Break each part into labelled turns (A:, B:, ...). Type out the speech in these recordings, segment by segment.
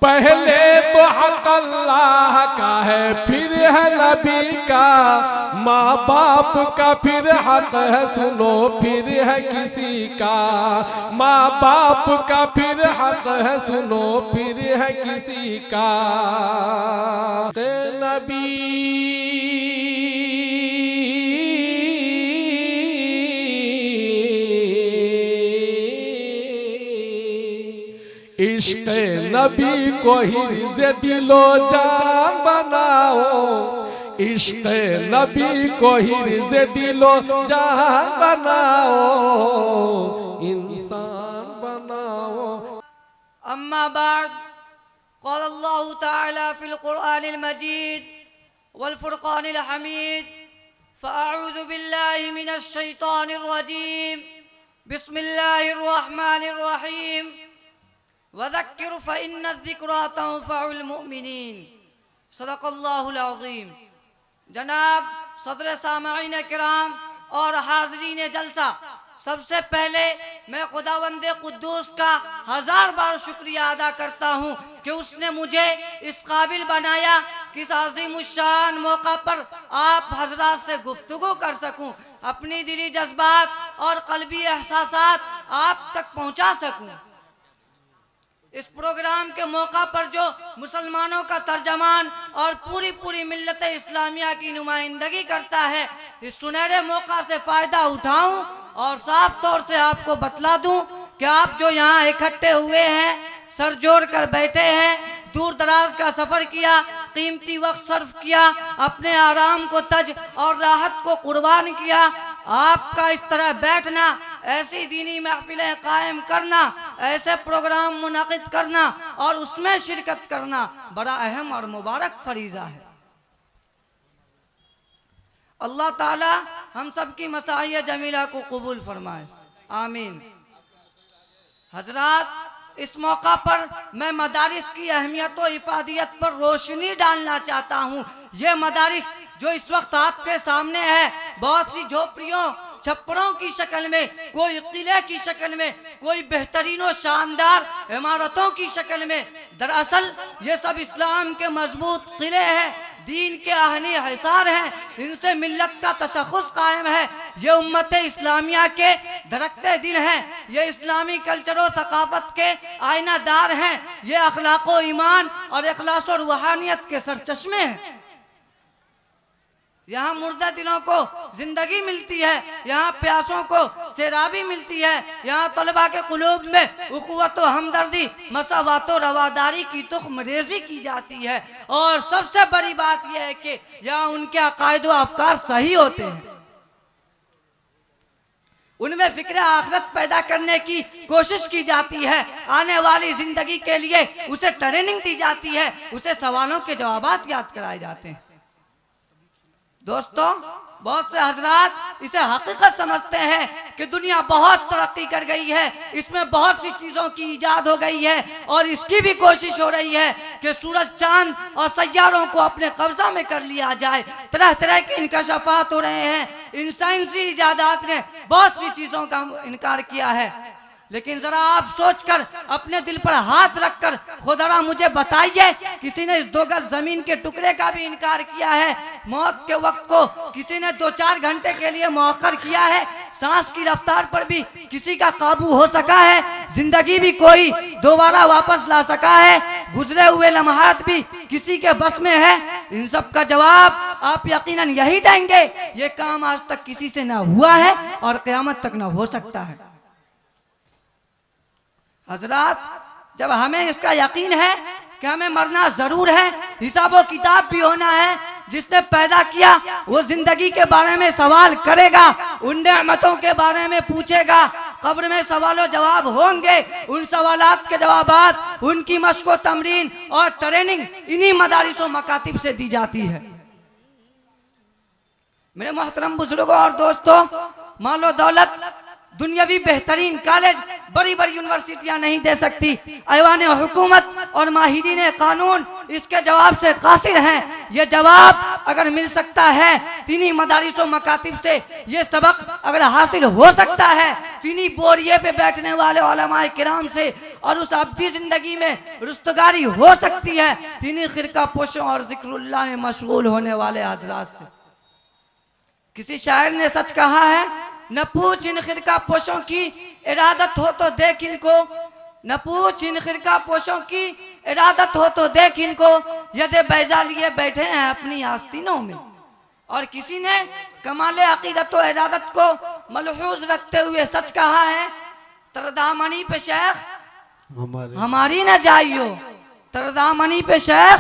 A: पहले तो हक अल्लाह का है, फिर है नबी का, माँ बाप का फिर हक है सुनो, फिर है किसी का। माँ बाप का फिर हक है सुनो, फिर है किसी का। ते नबी इश्क़ नबी को हिर्ज़ दिलो जान बनाओ, इश्क़ नबी को हिर्ज़ दिलो जान बनाओ, इंसान बनाओ।
B: अम्मा बाद क़ाल अल्लाहु तआला फ़िल क़ुरआनिल मजीद वल फ़ुरक़ानिल हमीद फ़अऊज़ु बिल्लाहि मिनश शैतानिर रजीम बिस्मिल्लाहिर रहमानिर रहीम वज़क्किर फ़इन्न ज़िक्रा तंफ़उल मुमिनीन। सदक़ल्लाहुल अज़ीम। जनाब सदर सामईन किराम और हाज़रीन जलसा, सबसे पहले मैं खुदावंदे कुद्दूस का 1000 बार शुक्रिया अदा करता हूँ कि उसने मुझे इस काबिल बनाया कि इस अज़ीमुश्शान मौका पर आप हज़रात से गुफ्तगू कर सकूँ, अपनी दिली जज्बात और क़ल्बी एहसासात आप तक पहुँचा सकूँ। इस प्रोग्राम के मौका पर जो मुसलमानों का तर्जमान और पूरी मिल्लत इस्लामिया की नुमाइंदगी करता है, इस सुनहरे मौका से फ़ायदा उठाऊं और साफ तौर से आपको बतला दूं कि आप जो यहाँ इकट्ठे हुए हैं, सर जोड़ कर बैठे हैं, दूर दराज का सफ़र किया, कीमती वक्त सर्फ किया, अपने आराम को तज और राहत को कुर्बान किया, आपका इस तरह बैठना, ऐसी दीनी महफिलें कायम करना, ऐसे प्रोग्राम मुनक़िद करना और उसमें शिरकत करना बड़ा अहम और मुबारक फरीज़ा है। अल्लाह ताला हम सब की मसाइय जमीला को कबूल फरमाए, आमीन। हजरात, इस मौका पर मैं मदारिस की अहमियत और इफादियत पर रोशनी डालना चाहता हूँ। ये मदारिस जो इस वक्त आपके सामने है, बहुत सी झोपड़ियों छप्परों की शक्ल में, कोई किले की शक्ल में, कोई बेहतरीन और शानदार इमारतों की शक्ल में, दरअसल ये सब इस्लाम के मजबूत किले हैं, दीन के आहनी हिसार हैं, इनसे मिल्लत का तशख़्ख़ुस कायम है। ये उम्मत इस्लामिया के धड़कते दिल हैं, ये इस्लामी कल्चर और सकाफत के आईनादार हैं, ये अखलाक व ईमान और इखलास और रूहानियत के सरचश्मे हैं। यहाँ मुर्दा दिलों को जिंदगी मिलती है, यहाँ प्यासों को सैराबी मिलती है, यहाँ तलबा के कुलूब में उख़्वत व हमदर्दी, मसावत व रवादारी की तुख़्म रेज़ी की जाती है। और सबसे बड़ी बात यह है कि यहाँ उनके अक़ायद व अफ़कार सही होते हैं, उनमें फ़िक्र आखिरत पैदा करने की कोशिश की जाती है, आने वाली ज़िंदगी के लिए उसे ट्रेनिंग दी जाती है, उसे सवालों के जवाबात याद कराए जाते हैं। दोस्तों, बहुत से हजरात इसे हकीकत समझते हैं कि दुनिया बहुत तरक्की कर गई है, इसमें बहुत सी चीज़ों की ईजाद हो गई है और इसकी भी कोशिश हो रही है कि सूरज, चांद और सैयारों को अपने कब्जा में कर लिया जाए। तरह तरह के इंकशाफात हो रहे हैं, इन साइंसी ईजादात ने बहुत सी चीज़ों का इनकार किया है, लेकिन जरा आप सोचकर अपने दिल पर हाथ रखकर खुदा मुझे बताइए, किसी ने इस 2 गज जमीन के टुकड़े का भी इनकार किया है? मौत के वक्त को किसी ने 2-4 घंटे के लिए मौखर किया है? सांस की रफ्तार पर भी किसी का काबू हो सका है? जिंदगी भी कोई दोबारा वापस ला सका है? गुजरे हुए लम्हात भी किसी के बस में है? इन सब का जवाब आप यकीनन यही देंगे, ये काम आज तक किसी से ना हुआ है और क़यामत तक ना हो सकता है। हजरात, जब हमें इसका यकीन है कि हमें मरना जरूर है, हिसाब व किताब भी होना है, जिसने पैदा किया वो जिंदगी के बारे में सवाल करेगा, उन नेमतों के बारे में पूछेगा, कब्र में सवाल जवाब होंगे, उन सवालात के जवाबात, उनकी मश्क व तमरीन और ट्रेनिंग इन्हीं मदारिस व मकातिब से दी जाती है। मेरे मोहतरम बुजुर्गों और दोस्तों, मालो दौलत दुनियावी बेहतरीन कॉलेज, बड़ी बड़ी यूनिवर्सिटियां नहीं दे सकती। ऐवान हुकूमत और माहिरीन कानून इसके जवाब से कासिर हैं। ये जवाब अगर मिल सकता है तीनी मदारिस और मकातिब से, ये सबक अगर हासिल हो सकता है तीनी बोरिये पे बैठने वाले उलमाए किराम से, और उस अब्दी जिंदगी में रुस्तगारी हो सकती है तीनी खिरका पोशों और जिक्रुल्लाह में मशगूल होने वाले हजरात से। किसी शायर ने सच कहा है, न पूछ इन खिरका पोशों की इरादत हो तो देख इनको, न पूछ इन खिरका पोशों की इरादत हो तो देख इनको, यदि बैजा लिए बैठे हैं अपनी आस्तीनों में। और किसी ने कमाले अकीदत व इरादत को मलहूज रखते हुए सच कहा है, तरदामनी पे शेख हमारी न जाइयो, तरदामनी पे शेख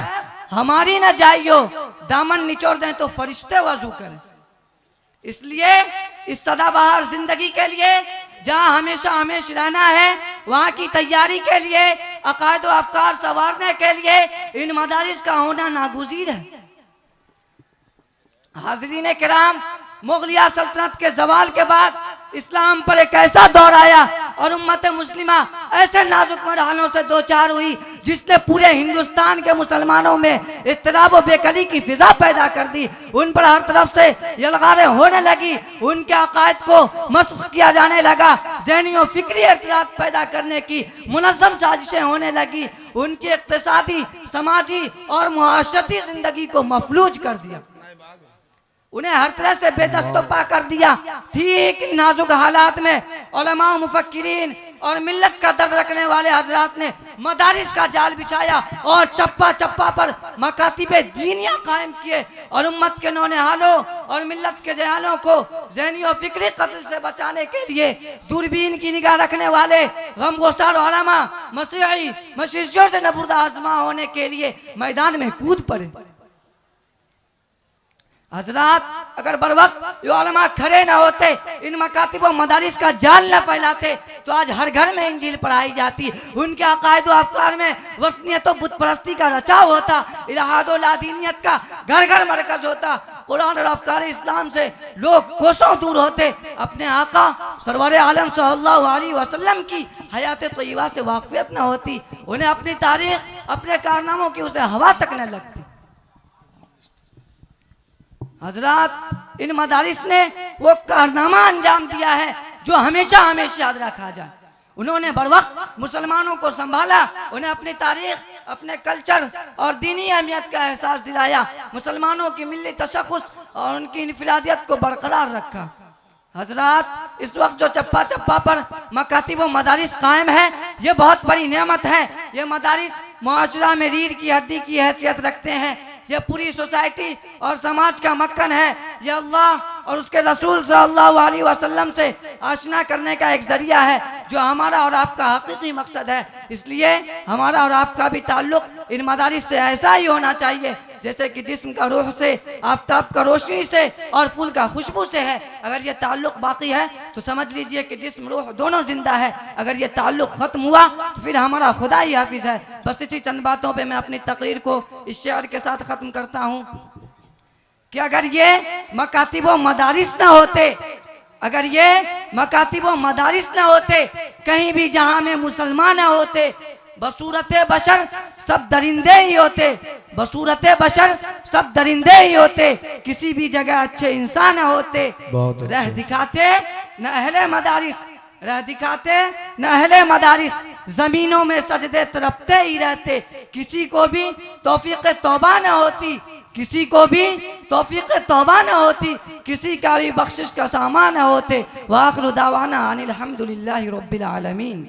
B: हमारी न जाइयो, दामन निचोड़ दें तो फरिश्ते वजू करें। इसलिए इस सदाबहार जिंदगी के लिए जहां हमेशा हमेश रहना है, वहां की तैयारी के लिए, अकायद व अफकार संवारने के लिए इन मदारिस का होना नागुज़ीर है। हाज़रीन किराम, मुगलिया सल्तनत के जवाल के बाद इस्लाम पर एक ऐसा दौर आया और उम्मत मुस्लिमा ऐसे नाजुक मरहलों से दो चार हुई जिसने पूरे हिंदुस्तान के मुसलमानों में इज़्तिराब व बेकली की फिजा पैदा कर दी। उन पर हर तरफ से यलगारें होने लगी, उनके अकायद को मस्ख किया जाने लगा, ज़हनी व फिक्री इर्तिदाद पैदा करने की मुनज़्ज़म साजिशें होने लगी, उनकी इक़्तिसादी, समाजी और मुआशरती ज़िंदगी को मफलूज कर दिया, उन्हें हर तरह से बेदस्तोपा कर दिया। ठीक नाजुक हालात में उलमा मुफक्किरीन और मिल्लत का दर्द रखने वाले हजरात ने मदारिस का जाल बिछाया और चप्पा चप्पा पर मकातिबे दीनिया कायम किए और उम्मत के नौनिहालों और मिल्लत के जहालों को ज़हनी और फिक्री कत्ल से बचाने के लिए दूरबीन की निगाह रखने वाले गमगुसार उलमा मसीही मशीशियों से नबूरद आज़मा होने के लिए मैदान में कूद पड़े। हजरात, अगर बर वक्त ये उलमा खड़े न होते, इन मकातिब व मदारिस का जाल न फैलाते, तो आज हर घर में इंजील पढ़ाई जाती, उनके अकायद व अफकार में वसनियत व बुत परस्ती का रचाव होता, इलाहाद व लादीनियत का घर घर मरकज होता, कुरान और अफकार इस्लाम से लोग कोसों दूर होते, अपने आका सरवर आलम सल्लल्लाहु अलैहि वसल्लम की हयात तय्यबा से वाक़फ़ियत न होती, उन्हें अपनी तारीख, अपने कारनामों की उसे हवा तक न लगती। हजरात, इन मदारिस ने वो कारनामा अंजाम दिया है जो हमेशा हमेशा याद रखा जाए। उन्होंने बर वक्त मुसलमानों को संभाला, उन्हें अपनी तारीख, अपने कल्चर और दीनी अहमियत का एहसास दिलाया, मुसलमानों की मिल्ली तशख़्ख़ुस और उनकी इनफरादियत को बरकरार रखा। हजरात, इस वक्त जो चप्पा चप्पा पर मकातिब व मदारिस कायम है, ये बहुत बड़ी नेमत है। ये मदारिस मुआशरा में रीढ़ की हड्डी की हैसियत रखते हैं, ये पूरी सोसाइटी और समाज का मक्कन है, ये अल्लाह और उसके रसूल सल्लल्लाहु अलैहि वसल्लम से आशना करने का एक जरिया है, जो हमारा और आपका हकीकी मकसद है। इसलिए हमारा और आपका भी ताल्लुक इन मदारिस से ऐसा ही होना चाहिए जैसे कि जिस्म का रूह से, आफताब का रोशनी से और फूल का खुशबू से है। अगर ये ताल्लुक बाकी है तो समझ लीजिए कि जिस्म रूह दोनों जिंदा है। अगर ये ताल्लुक ख़त्म हुआ तो फिर हमारा खुदा ही हाफिज़ है। बस इसी चंद बातों पे मैं अपनी तकरीर को इस शेर के साथ ख़त्म करता हूँ कि अगर ये मकातिब व मदारिस न होते, अगर ये मकातिब व मदारिस न होते, कहीं भी जहाँ में मुसलमान न होते, बसूरत बशर सब दरिंदे ही होते, बसूरत बशर सब दरिंदे ही होते, किसी भी जगह अच्छे इंसान होते। रह दिखाते न अहले मदारिस, रह दिखाते न अहले मदारिस, जमीनों में सजदे तरपते ही रहते, किसी को भी तौफीक तौबा न होती, किसी को भी तौफीक तौबा न होती, किसी का भी बख्शिश का सामान न होते। वाखिर दावाना अनिल हम्दुलिल्लाहि रब्बिल आलमीन।